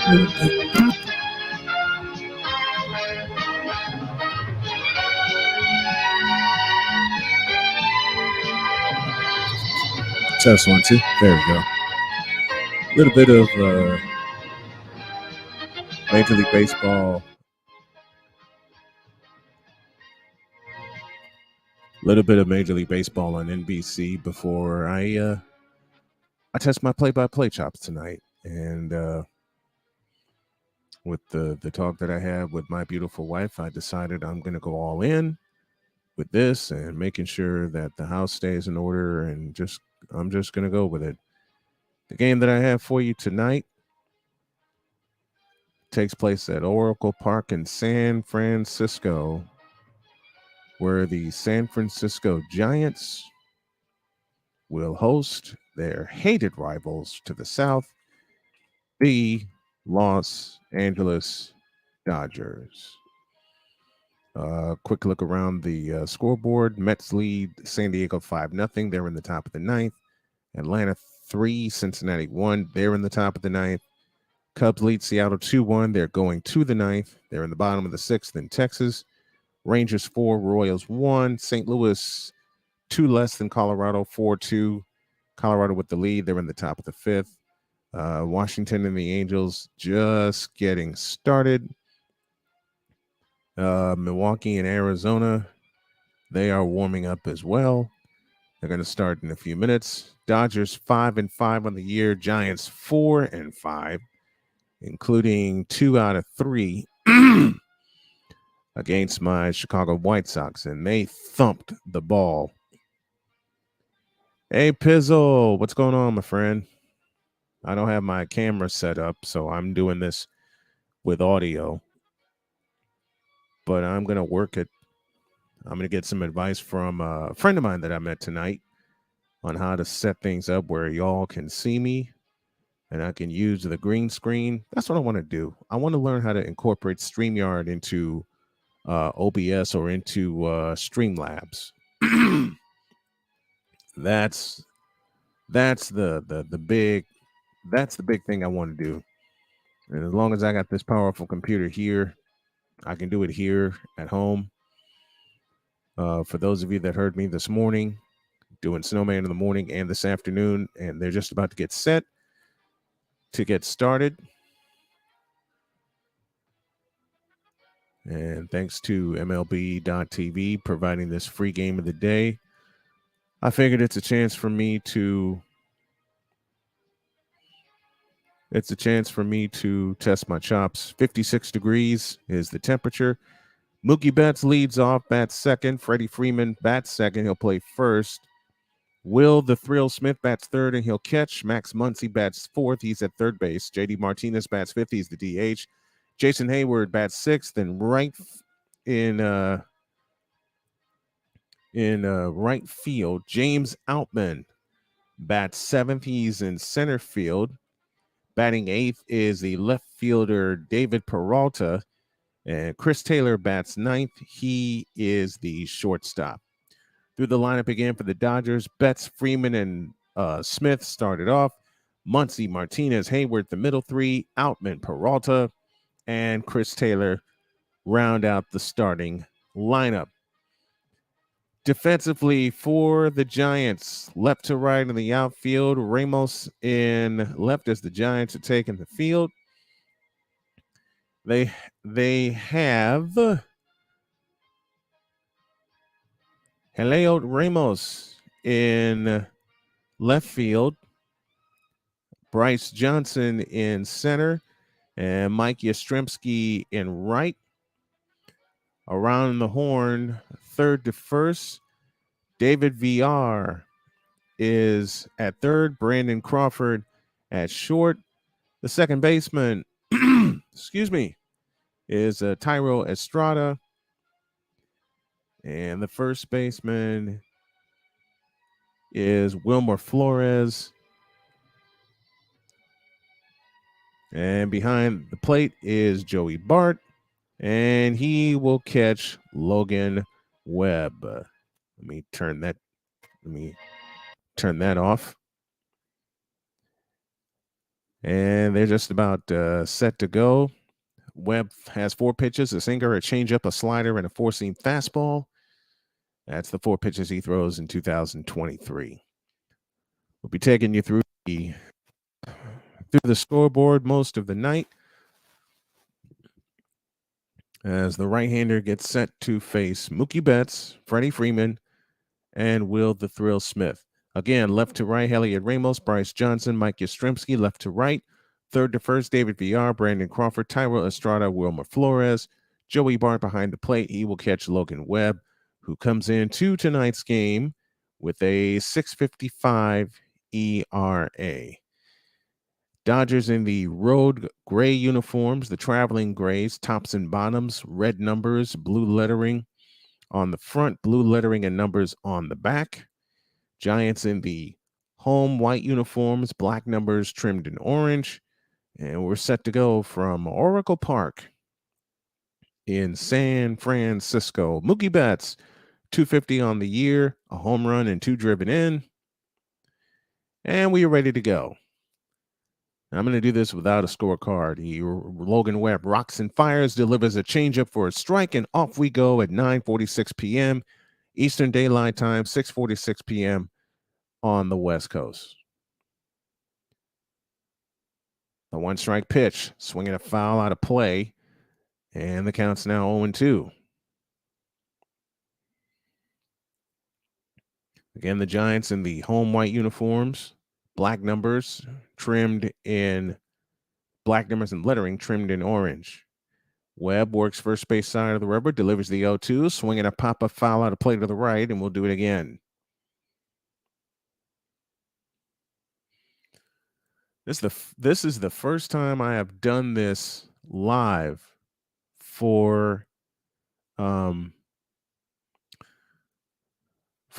Test 1, 2. There we go. A little bit of Major League Baseball. A little bit of Major League Baseball on NBC before I test my play-by-play chops tonight, and with the talk that I had with my beautiful wife, I decided I'm going to go all in with this and making sure that the house stays in order, and I'm just going to go with it. The game that I have for you tonight takes place at Oracle Park in San Francisco, where the San Francisco Giants will host their hated rivals to the south, the Los Angeles Dodgers. Quick look around the scoreboard. Mets lead San Diego 5-0. They're in the top of the ninth. Atlanta 3, Cincinnati 1. They're in the top of the ninth. Cubs lead Seattle 2-1. They're going to the ninth. They're in the bottom of the sixth in Texas. Rangers 4, Royals 1. St. Louis 2 less than Colorado, 4-2. Colorado with the lead. They're in the top of the fifth. Washington and the Angels just getting started. Milwaukee and Arizona, they are warming up as well. They're going to start in a few minutes. Dodgers 5-5 on the year. Giants 4-5, including 2 out of 3 against my Chicago White Sox, and they thumped the ball. Hey, Pizzle, what's going on, my friend? I don't have my camera set up, so I'm doing this with audio. But I'm going to work it. I'm going to get some advice from a friend of mine that I met tonight on how to set things up where y'all can see me and I can use the green screen. That's what I want to do. I want to learn how to incorporate StreamYard into OBS or into Streamlabs. That's the big thing I want to do. And as long as I got this powerful computer here, I can do it here at home. For those of you that heard me this morning, doing Snowman in the morning and this afternoon, and they're just about to get set to get started. And thanks to MLB.TV providing this free game of the day, I figured it's a chance for me to test my chops. 56 degrees is the temperature. Mookie Betts leads off, bats second. Freddie Freeman bats second. He'll play first. Will the Thrill Smith bats third, and he'll catch. Max Muncy bats fourth. He's at third base. J.D. Martinez bats fifth. He's the DH. Jason Hayward bats sixth, and right in right field, James Outman bats seventh. He's in center field. Batting eighth is the left fielder David Peralta, and Chris Taylor bats ninth. He is the shortstop. Through the lineup again for the Dodgers, Betts, Freeman, and Smith started off. Muncy, Martinez, Hayward, the middle three. Outman, Peralta, and Chris Taylor round out the starting lineup. Defensively for the Giants, left to right in the outfield, Ramos in left as the Giants are taking the field. They have Heliot Ramos in left field, Bryce Johnson in center, and Mike Yastrzemski in right. Around the horn, third to first, David VR is at third, Brandon Crawford at short. The second baseman, excuse me, is Tyro Estrada. And the first baseman is Wilmer Flores. And behind the plate is Joey Bart. And he will catch Logan Webb. Let me turn that off. And they're just about set to go. Webb has 4 pitches, a sinker, a changeup, a slider, and a four-seam fastball. That's the 4 pitches he throws in 2023. We'll be taking you through the scoreboard most of the night as the right-hander gets set to face Mookie Betts, Freddie Freeman, and Will the Thrill Smith. Again, left to right, Elliot Ramos, Bryce Johnson, Mike Yastrzemski. Left to right, third to first, David Villar, Brandon Crawford, Thairo Estrada, Wilmer Flores. Joey Bart behind the plate. He will catch Logan Webb, who comes into tonight's game with a 6.55 ERA. Dodgers in the road gray uniforms, the traveling grays, tops and bottoms, red numbers, blue lettering on the front, blue lettering and numbers on the back. Giants in the home white uniforms, black numbers trimmed in orange. And we're set to go from Oracle Park in San Francisco. Mookie Betts, 250 on the year, a home run and 2 driven in. And we are ready to go. I'm going to do this without a scorecard. Logan Webb rocks and fires, delivers a changeup for a strike, and off we go at 9:46 p.m. Eastern Daylight Time, 6:46 p.m. on the West Coast. The 1-strike pitch, swinging a foul out of play, and the count's now 0-2. Again, the Giants in the home white uniforms, black numbers trimmed in black numbers and lettering trimmed in orange. Webb works first base side of the rubber, delivers the 0-2, swinging a pop-up foul out of play to the right, and we'll do it again. This is the first time I have done this live for a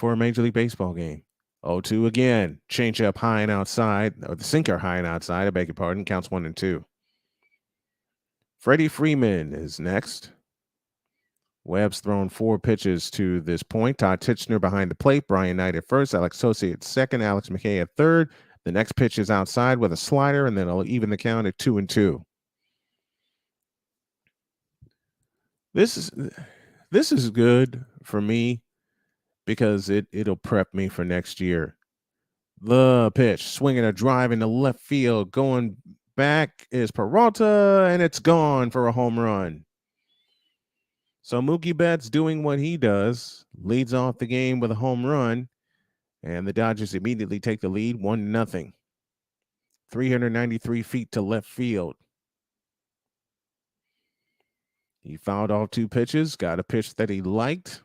Major League Baseball game. 0-2 again. Changeup high and outside, or the sinker high and outside, I beg your pardon, counts 1-2. Freddie Freeman is next. Webb's thrown 4 pitches to this point. Todd Tichenor behind the plate. Brian Knight at first. Alex Tosi at second. Alex McKay at third. The next pitch is outside with a slider, and then it'll even the count at 2-2. This is good for me because it'll prep me for next year. The pitch, swinging a drive into left field, going back is Peralta, and it's gone for a home run. So Mookie Betts doing what he does, leads off the game with a home run, and the Dodgers immediately take the lead 1-0. 393 feet to left field. He fouled off 2 pitches, got a pitch that he liked,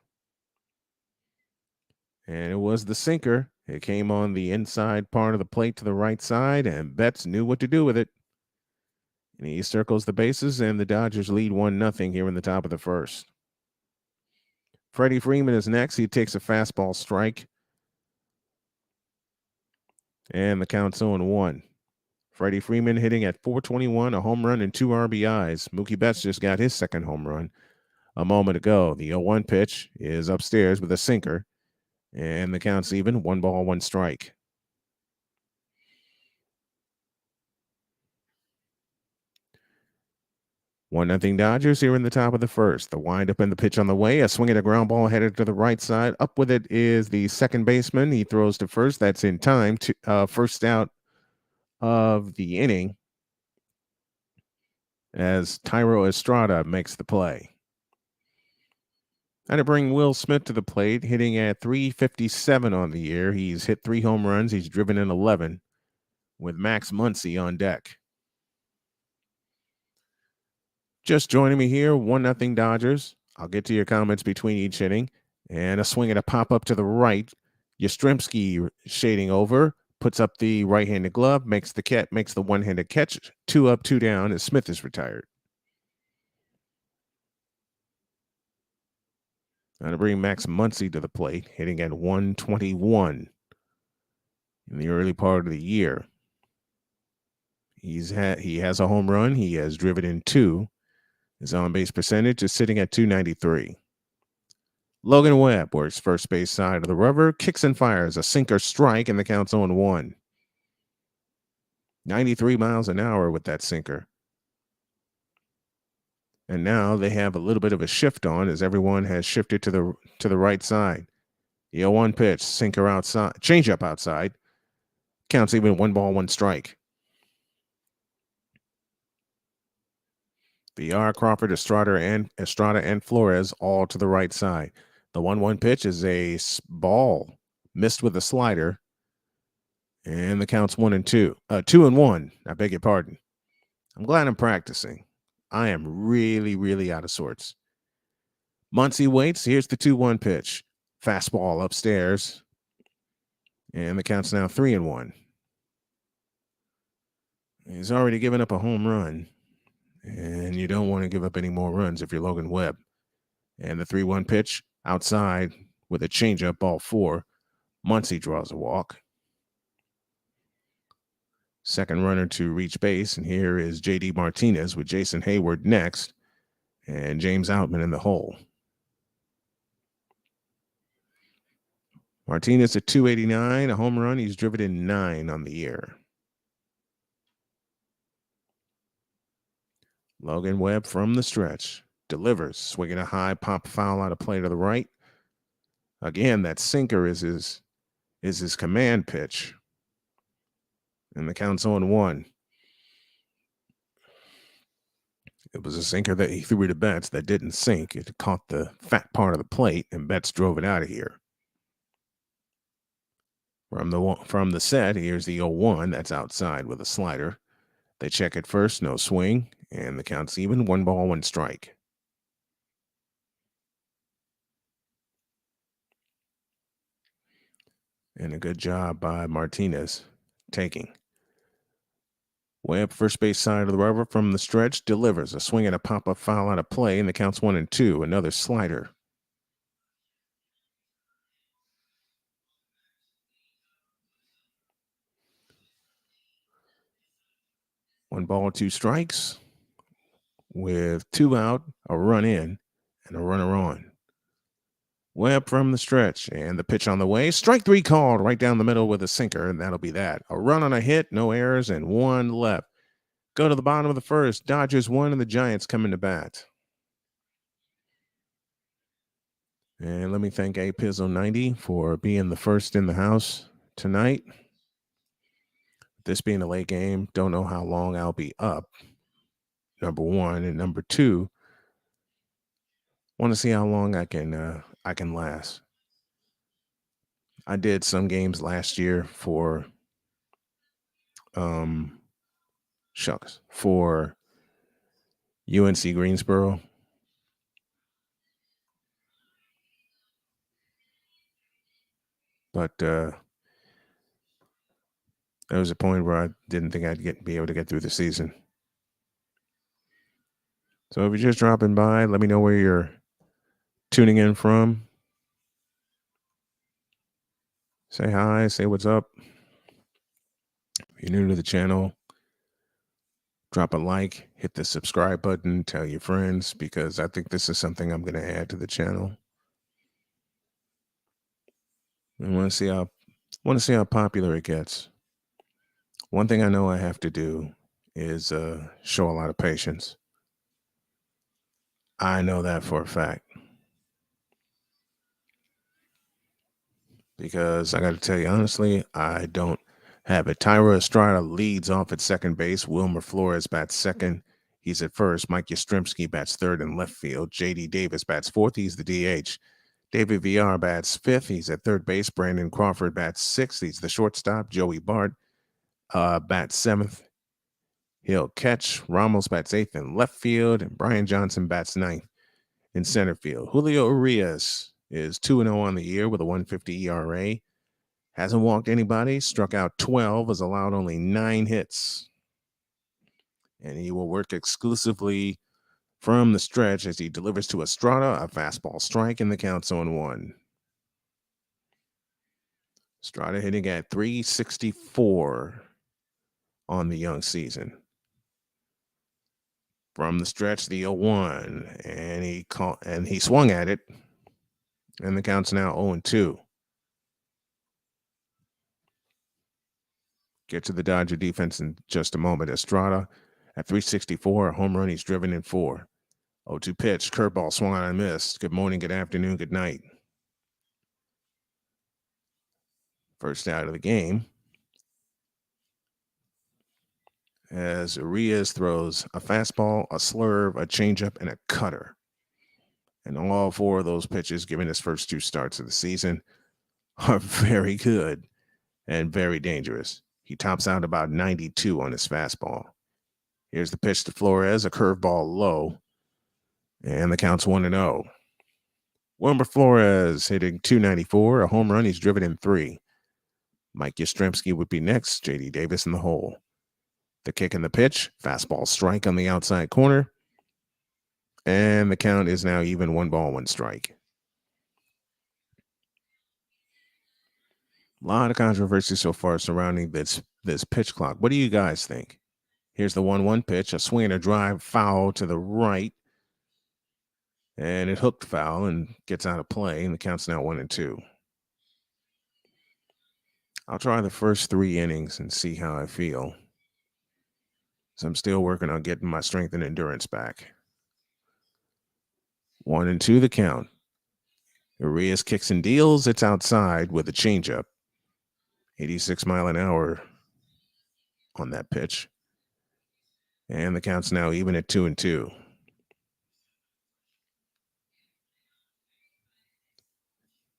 and it was the sinker. It came on the inside part of the plate to the right side, and Betts knew what to do with it. And he circles the bases, and the Dodgers lead 1-0 here in the top of the first. Freddie Freeman is next. He takes a fastball strike, and the count's 0-1. Freddie Freeman hitting at .421, a home run and 2 RBIs. Mookie Betts just got his second home run a moment ago. The 0-1 pitch is upstairs with a sinker, and the count's even, 1 ball, 1 strike. 1-0 Dodgers here in the top of the first. The windup and the pitch on the way. A swing at a ground ball headed to the right side. Up with it is the second baseman. He throws to first. That's in time. To first out of the inning as Thairo Estrada makes the play. And to bring Will Smith to the plate, hitting at .357 on the year. He's hit 3 home runs. He's driven in 11 with Max Muncy on deck. Just joining me here, 1-0 Dodgers. I'll get to your comments between each inning. And a swing and a pop-up to the right. Yastrzemski shading over, puts up the right-handed glove, makes the one-handed catch. 2 up, 2 down, as Smith is retired. Now to bring Max Muncy to the plate, hitting at .121 in the early part of the year. He has a home run. He has driven in 2. His on-base percentage is sitting at .293. Logan Webb works first base side of the rubber, kicks and fires a sinker strike, and the count's 0-1. 93 miles an hour with that sinker. And now they have a little bit of a shift on as everyone has shifted to the right side. The 0-1 pitch, sinker outside, changeup outside. Counts even 1-1 strike. VR, Crawford, Estrada, and Flores all to the right side. The 1-1 pitch is a ball missed with a slider. And the count's 1-2. 2-1. I beg your pardon. I'm glad I'm practicing. I am really, really out of sorts. Muncy waits. Here's the 2-1 pitch. Fastball upstairs. And the count's now 3-1. He's already given up a home run. And you don't want to give up any more runs if you're Logan Webb. And the 3-1 pitch outside with a changeup, ball 4. Muncy draws a walk. Second runner to reach base. And here is J.D. Martinez with Jason Hayward next. And James Outman in the hole. Martinez at 289, a home run. He's driven in 9 on the year. Logan Webb from the stretch. Delivers, swinging a high pop foul out of play to the right. Again, that sinker is his command pitch. And the count's 0-1. It was a sinker that he threw to Betts that didn't sink. It caught the fat part of the plate, and Betts drove it out of here. From the set, here's the 0-1. That's outside with a slider. They check it first, no swing, and the count's even. 1-1 strike. And a good job by Martinez taking. Webb, first base side of the rubber from the stretch, delivers a swing and a pop-up foul out of play, and the count's 1-2. Another slider. One ball, 2 strikes, with 2 out, a run in, and a runner on. Webb from the stretch, and the pitch on the way. Strike 3 called right down the middle with a sinker, and that'll be that. A run on a hit, no errors, and 1 left. Go to the bottom of the first. Dodgers 1 and the Giants coming to bat. And let me thank A Pizzo 90 for being the first in the house tonight. This being a late game, don't know how long I'll be up. Number 1, and number 2, want to see how long I can last. I did some games last year for for UNC Greensboro. But there was a point where I didn't think I'd be able to get through the season. So if you're just dropping by, let me know where you're tuning in from. Say hi, say what's up. If you're new to the channel, drop a like, hit the subscribe button, tell your friends, because I think this is something I'm going to add to the channel. I want to see how popular it gets. One thing I know I have to do is show a lot of patience. I know that for a fact. Because I got to tell you honestly, I don't have it. Tyra Estrada leads off at second base. Wilmer Flores bats second. He's at first. Mike Yastrzemski bats third in left field. J.D. Davis bats fourth. He's the DH. David VR bats fifth. He's at third base. Brandon Crawford bats sixth. He's the shortstop. Joey Bart bats seventh. He'll catch. Ramos bats eighth in left field. And Brian Johnson bats ninth in center field. Julio Urias is 2-0 on the year with a 1.50 ERA. Hasn't walked anybody. Struck out 12. Has allowed only 9 hits. And he will work exclusively from the stretch as he delivers to Estrada a fastball strike, and the count's 0-1. Estrada hitting at .364 on the young season. From the stretch, the 0-1, and he swung at it, and the count's now 0-2. Get to the Dodger defense in just a moment. Estrada at 364, a home run. He's driven in 4. 0-2 pitch, curveball swung on and missed. Good morning, good afternoon, good night. First out of the game as Urias throws a fastball, a slurve, a changeup, and a cutter. And all 4 of those pitches, given his first 2 starts of the season, are very good and very dangerous. He tops out about 92 on his fastball. Here's the pitch to Flores, a curveball low, and the count's 1-0. Wilmer Flores hitting .294, a home run. He's driven in 3. Mike Yastrzemski would be next. J.D. Davis in the hole. The kick and the pitch, fastball strike on the outside corner, and the count is now even. 1 ball, 1 strike. A lot of controversy so far surrounding this pitch clock. What do you guys think? Here's the 1-1 pitch, a swing and a drive, foul to the right, and it hooked foul and gets out of play, and the count's now 1-2. I'll try the first 3 innings and see how I feel. So I'm still working on getting my strength and endurance back. 1-2 the count. Urias kicks and deals. It's outside with a changeup. 86 mile an hour on that pitch. And the count's now even at 2-2.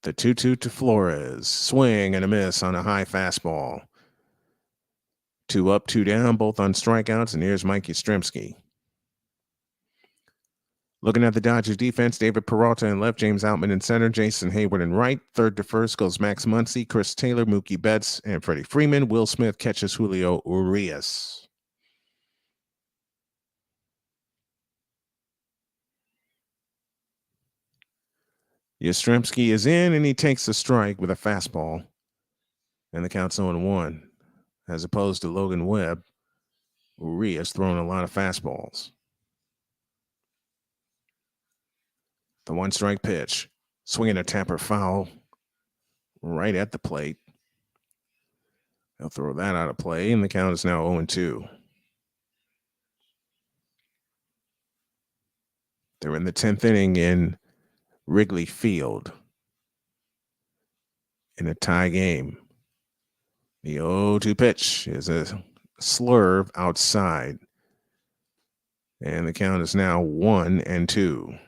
The 2-2 to Flores. Swing and a miss on a high fastball. 2 up, 2 down, both on strikeouts. And here's Mike Yastrzemski. Looking at the Dodgers defense, David Peralta in left, James Outman in center, Jason Hayward in right. Third to first goes Max Muncy, Chris Taylor, Mookie Betts, and Freddie Freeman. Will Smith catches Julio Urias. Yastrzemski is in, and he takes a strike with a fastball. And the count's 0-1. As opposed to Logan Webb, Urias throwing a lot of fastballs. The 1-strike pitch. Swinging a tapper foul right at the plate. They'll throw that out of play, and the count is now 0-2. They're in the 10th inning in Wrigley Field in a tie game. The 0-2 pitch is a slurve outside, and the count is now 1-2.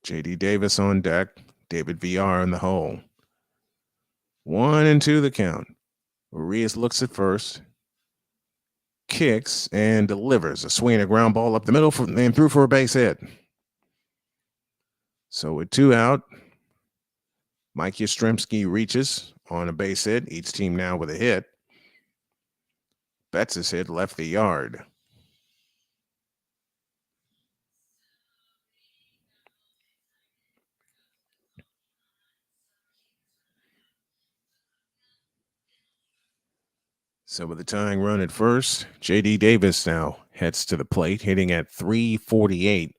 J.D. Davis on deck. David VR in the hole. 1-2 the count. Urias looks at first, kicks, and delivers a swing and a ground ball up the middle and through for a base hit. So with 2 out, Mike Yastrzemski reaches on a base hit. Each team now with a hit. Betts' hit left the yard. So with the tying run at first, J.D. Davis now heads to the plate, hitting at .348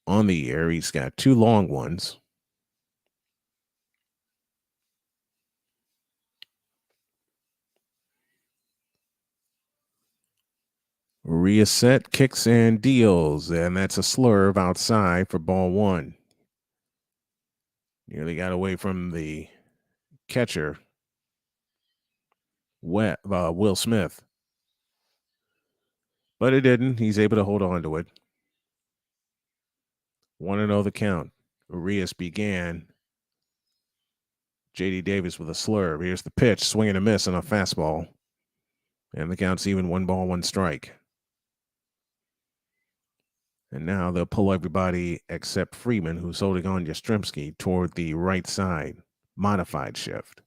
on the year. He's got 2 long ones. Urias set, kicks and deals, and that's a slurve outside for ball 1. Nearly got away from the catcher, Will Smith. But it didn't. He's able to hold on to it. 1-0 the count. Urias began. J.D. Davis with a slurve. Here's the pitch, swing and a miss on a fastball. And the count's even. 1 ball, 1 strike. And now they'll pull everybody except Freeman, who's holding on Yastrzemski, toward the right side. Modified shift.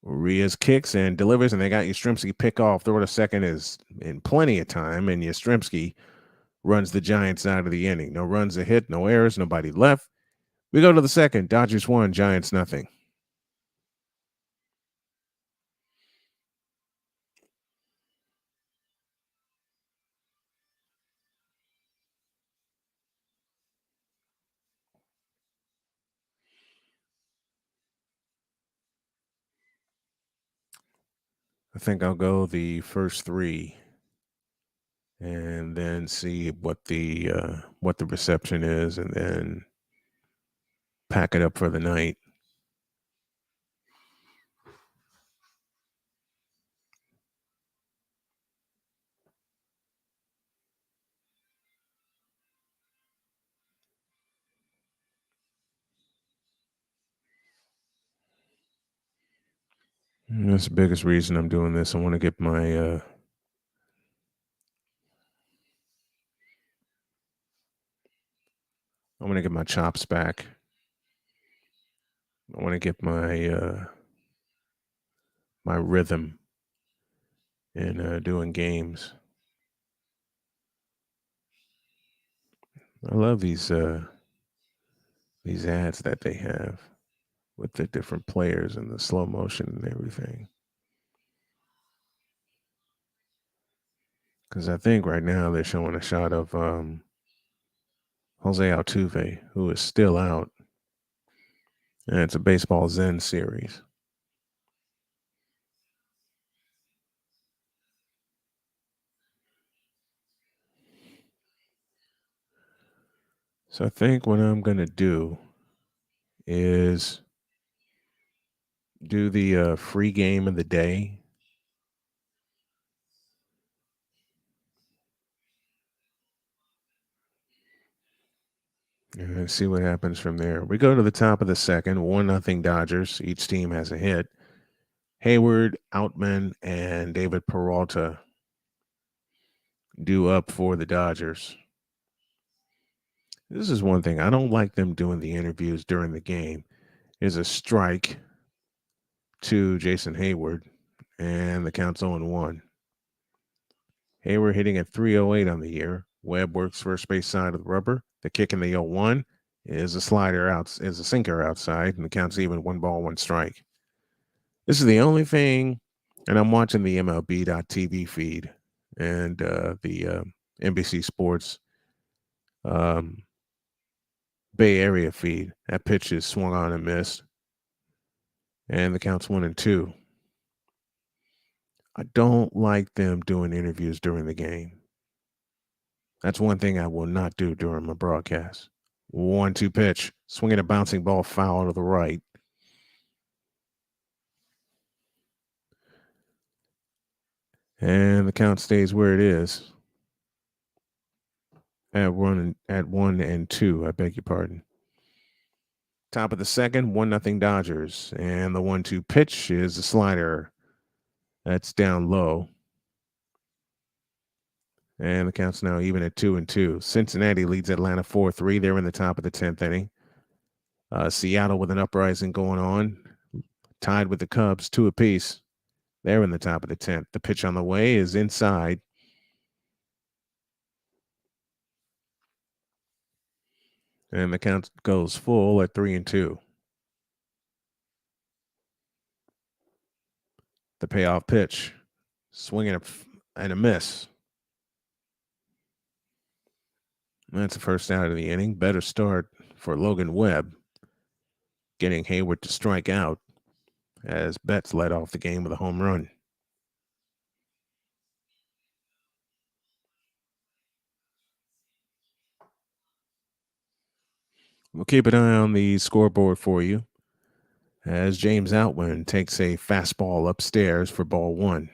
Urias kicks and delivers, and they got Yastrzemski pick off. Throw to second is in plenty of time, and Yastrzemski runs the Giants out of the inning. No runs, a hit, no errors, nobody left. We go to the second. Dodgers 1, Giants nothing. think I'll go the first three and then see what the reception is, and then pack it up for the night. And that's the biggest reason I'm doing this. I want to get my chops back. I want to get my my rhythm in doing games. I love these ads that they have with the different players and the slow motion and everything. Because I think right now they're showing a shot of Jose Altuve, who is still out, and it's a Baseball Zen series. So I think what I'm gonna do is do the free game of the day. And see what happens from there. We go to the top of the second, 1-0 Dodgers. Each team has a hit. Hayward, Outman, and David Peralta due up for the Dodgers. This is one thing. I don't like them doing the interviews during the game. Is a strike to Jason Hayward, and the count's 0-1. Hayward hitting at 308 on the year. Webb works first base side of the rubber. The kick in the 0-1 is a sinker outside, and the count's even, 1-1 strike. This is the only thing, and I'm watching the MLB.TV feed and the NBC Sports Bay Area feed. That pitch is swung on and missed, and the count's 1-2. I don't like them doing interviews during the game. That's one thing I will not do during my broadcast. 1-2 pitch, swinging a bouncing ball foul to the right. And the count stays where it is at 1-2. I beg your pardon. Top of the second, 1-0 Dodgers. And the 1-2 pitch is a slider. That's down low. And the count's now even at 2-2. Cincinnati leads Atlanta 4-3. They're in the top of the 10th inning. Seattle with an uprising going on, tied with the Cubs, 2 apiece. They're in the top of the 10th. The pitch on the way is inside. And the count goes full at 3-2. The payoff pitch, swinging and a miss. That's the first out of the inning. Better start for Logan Webb, getting Hayward to strike out as Betts led off the game with a home run. We'll keep an eye on the scoreboard for you as James Outman takes a fastball upstairs for ball 1.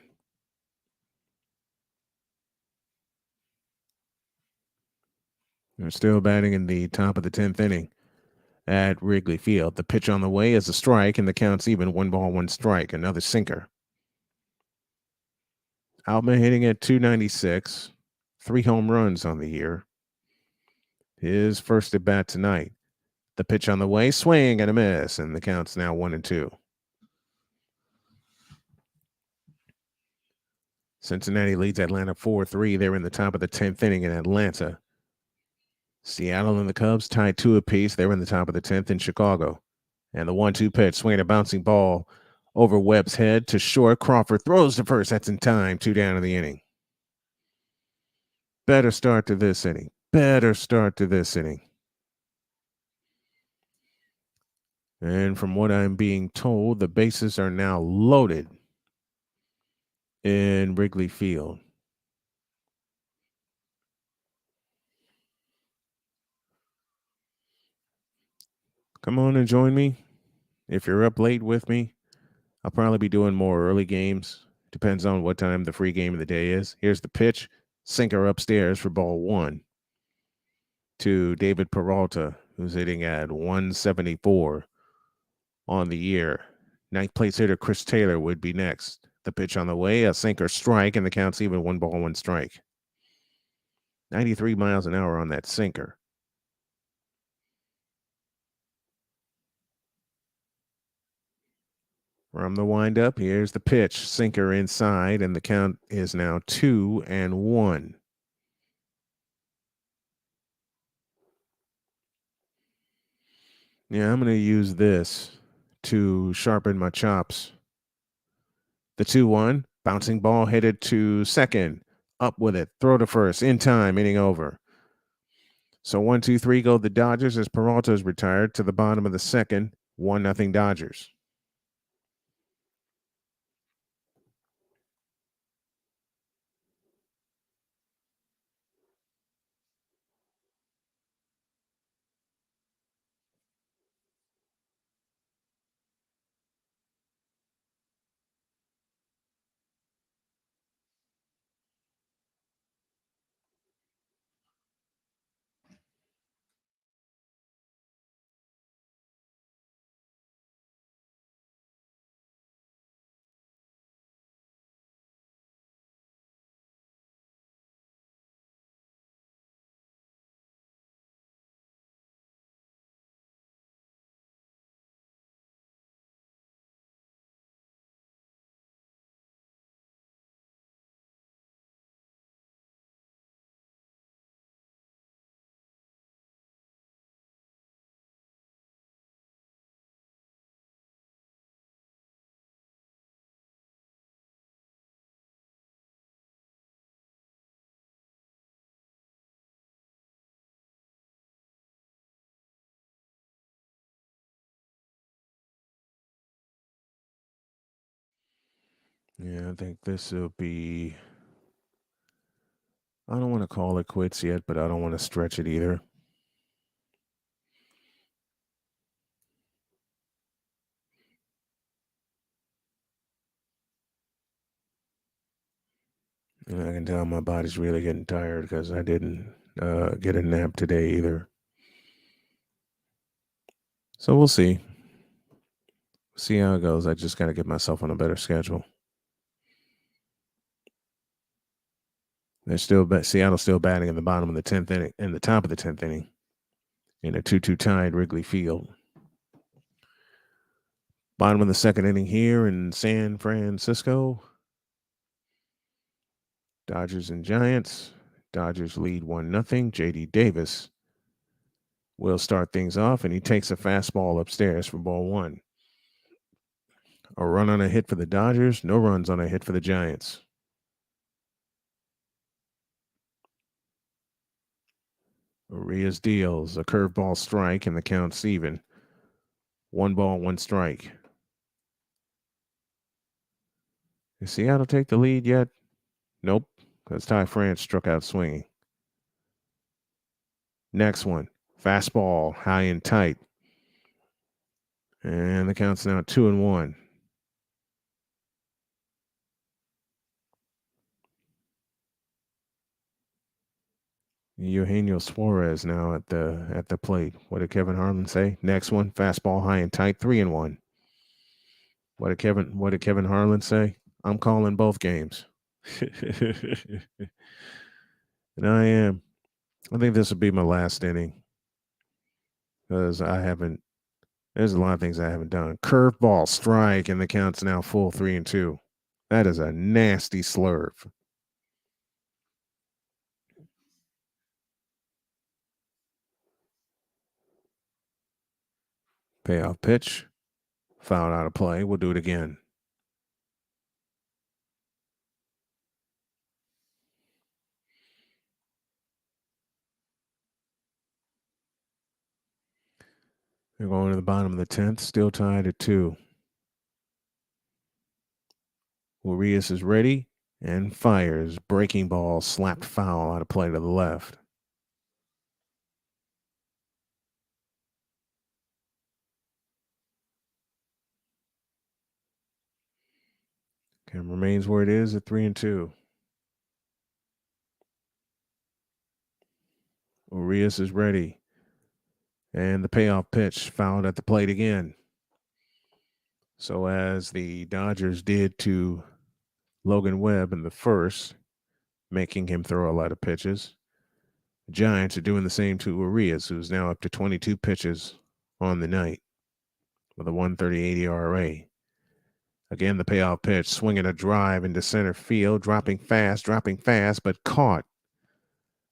They're still batting in the top of the 10th inning at Wrigley Field. The pitch on the way is a strike, and the count's even, 1-1 strike. Another sinker. Outman hitting at 296, 3 home runs on the year. His first at bat tonight. The pitch on the way, swing and a miss, and the count's now 1-2. Cincinnati leads Atlanta 4-3. They're in the top of the 10th inning in Atlanta. Seattle and the Cubs tied 2 apiece. They're in the top of the 10th in Chicago. And the 1-2 pitch, swinging a bouncing ball over Webb's head to short. Crawford throws to first. That's in time. 2 down in the inning. Better start to this inning. And from what I'm being told, the bases are now loaded in Wrigley Field. Come on and join me. If you're up late with me, I'll probably be doing more early games. Depends on what time the free game of the day is. Here's the pitch. Sinker upstairs for ball one to David Peralta, who's hitting at 174 on the year. Ninth place hitter Chris Taylor would be next. The pitch on the way, a sinker strike, and the count's even 1 ball, 1 strike. 93 miles an hour on that sinker. From the windup, here's the pitch. Sinker inside, and the count is now 2-1. Yeah, I'm going to use this to sharpen my chops. The 2-1, bouncing ball headed to second. Up with it, throw to first, in time, inning over. So 1-2-3 go the Dodgers as Peralta is retired to the bottom of the second. 1-0 Dodgers. Yeah, I think this will be. I don't want to call it quits yet, but I don't want to stretch it either. And I can tell my body's really getting tired because I didn't get a nap today either. So we'll see. See how it goes. I just got to get myself on a better schedule. They're still Seattle's still batting in the bottom of the 10th inning, in the top of the 10th inning, in a 2-2 tie at Wrigley Field. Bottom of the second inning here in San Francisco. Dodgers and Giants. Dodgers lead 1-0. J.D. Davis will start things off, and he takes a fastball upstairs for ball one. A run on a hit for the Dodgers, no runs on a hit for the Giants. Arias deals a curveball strike, and the count's even. 1 ball, 1 strike. Does Seattle take the lead yet? Nope, because Ty France struck out swinging. Next one, fastball, high and tight. And the count's now 2-1. Eugenio Suarez now at the plate. What did Kevin Harlan say? Next one, fastball high and tight, 3-1. What did Kevin Harlan say? I'm calling both games. And I am. I think this will be my last inning because there's a lot of things I haven't done. Curveball strike, and the count's now full 3-2. That is a nasty slurve. Payoff pitch. Fouled out of play. We'll do it again. They're going to the bottom of the 10th, still tied at 2. Urias is ready. and fires. Breaking ball, slapped foul out of play to the left. Count remains where it is at 3-2. Urias is ready. And the payoff pitch fouled at the plate again. So as the Dodgers did to Logan Webb in the first, making him throw a lot of pitches, the Giants are doing the same to Urias, who's now up to 22 pitches on the night with a 1.38 ERA. Again, the payoff pitch, swinging a drive into center field, dropping fast, but caught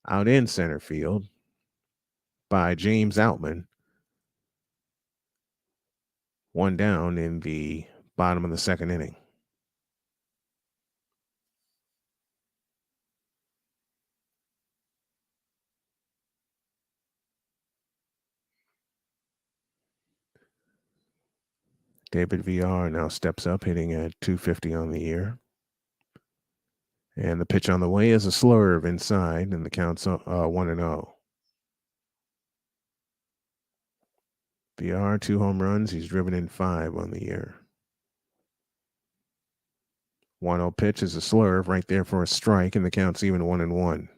out in center field by James Outman. One down in the bottom of the second inning. David Villar now steps up, hitting at 250 on the year. And the pitch on the way is a slurve inside, and the count's 1-0. Villar, 2 home runs. He's driven in 5 on the year. 1-0 pitch is a slurve right there for a strike, and the count's even 1-1.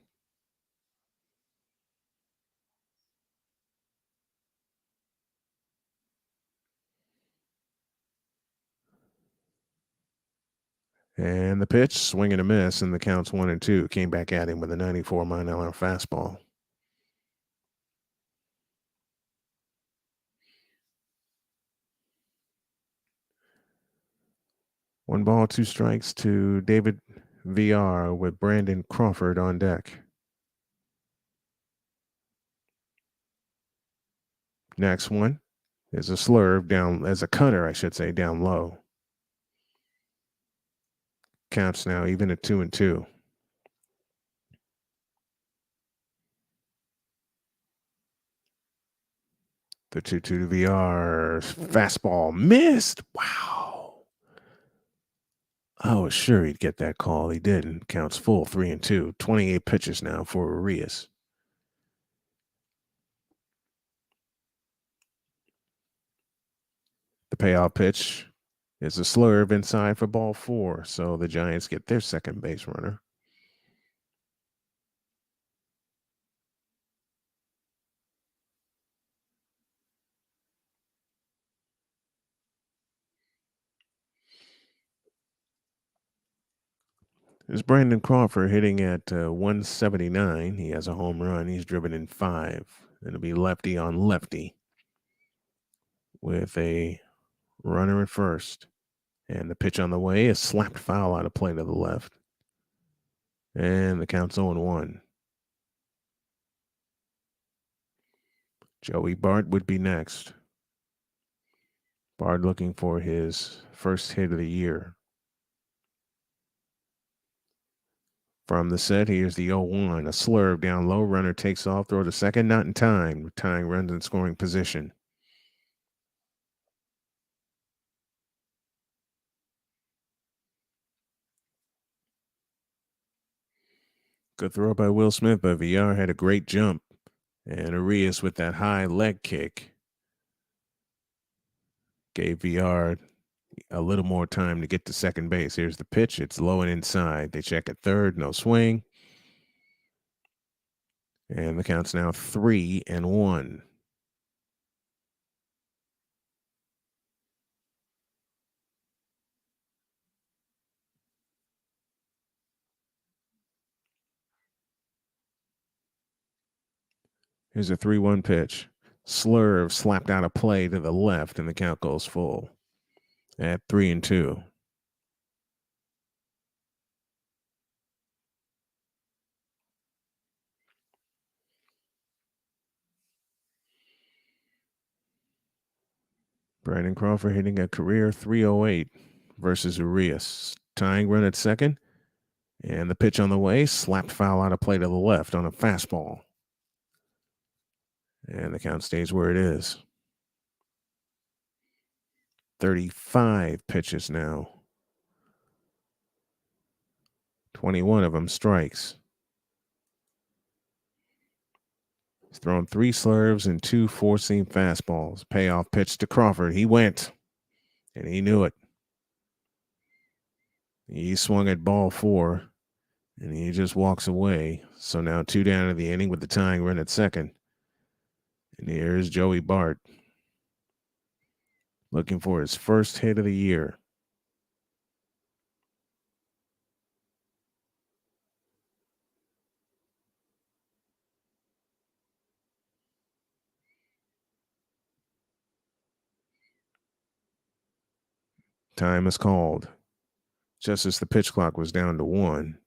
And the pitch, swing and a miss, and the count's 1-2. Came back at him with a 94-mile-an-hour fastball. One ball, 2 strikes to David Villar with Brandon Crawford on deck. Next one is a slurve down, as a cutter, I should say, down low. Counts now even at 2-2. The 2-2 to VR. Fastball missed. Wow. I was sure he'd get that call. He didn't. Counts full, 3-2. 28 pitches now for Urias. The payoff pitch is a slurve inside for ball 4. So the Giants get their second base runner. There's Brandon Crawford hitting at 179. He has a home run. He's driven in 5. It'll be lefty on lefty with a runner at first. And the pitch on the way is slapped foul out of play to the left. And the count's 0-1. Joey Bart would be next. Bart looking for his first hit of the year. From the set, here's the 0-1. A slurve down low. Runner takes off. Throw to second. Not in time. Tying runs in scoring position. Good throw by Will Smith, but Villar had a great jump. And Urias with that high leg kick gave Villar a little more time to get to second base. Here's the pitch. It's low and inside. They check at third. No swing. And the count's now 3-1. Here's a 3-1 pitch. Slurve slapped out of play to the left, and the count goes full at 3-2. Brandon Crawford hitting a career 308 versus Urias. Tying run at second. And the pitch on the way, slapped foul out of play to the left on a fastball. And the count stays where it is. 35 pitches now 21 of them strikes. He's thrown 3 slurves and 2 four-seam fastballs. Payoff pitch to Crawford. He went, and he knew it. He swung at ball 4, and he just walks away. So now 2 down in the inning with the tying run at second. And here's Joey Bart looking for his first hit of the year. Time is called, just as the pitch clock was down to 1.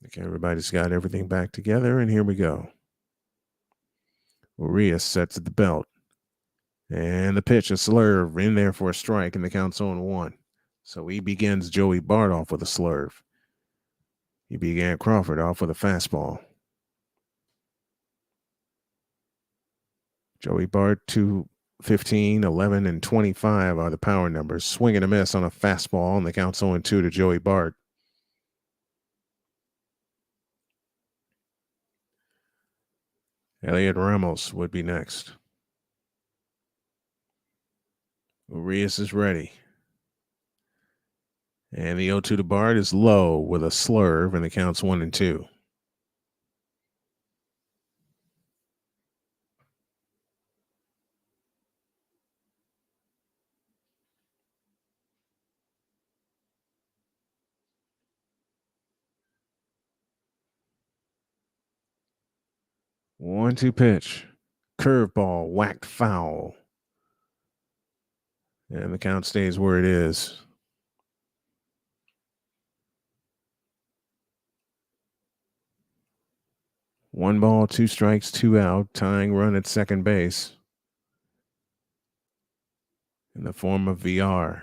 Okay, everybody's got everything back together, and here we go. Urias sets at the belt. And the pitch, a slurve in there for a strike, and the count's 0-1. So he begins Joey Bart off with a slurve. He began Crawford off with a fastball. Joey Bart, 215, 11, and 25 are the power numbers. Swing and a miss on a fastball, and the count's 0-2 to Joey Bart. Elliot Ramos would be next. Urias is ready. And the 0-2 to Bart is low with a slurve, and the count's 1-2. One-two pitch. Curveball whacked foul. And the count stays where it is. One ball, 2 strikes, 2 out. Tying run at second base in the form of VR.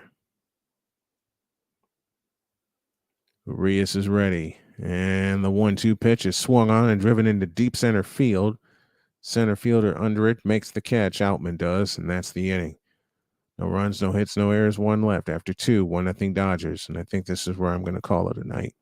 Urias is ready. And the 1-2 pitch is swung on and driven into deep center field. Center fielder under it makes the catch. Outman does, and that's the inning. No runs, no hits, no errors, 1 left after 2, 1-0 Dodgers. And I think this is where I'm going to call it a night.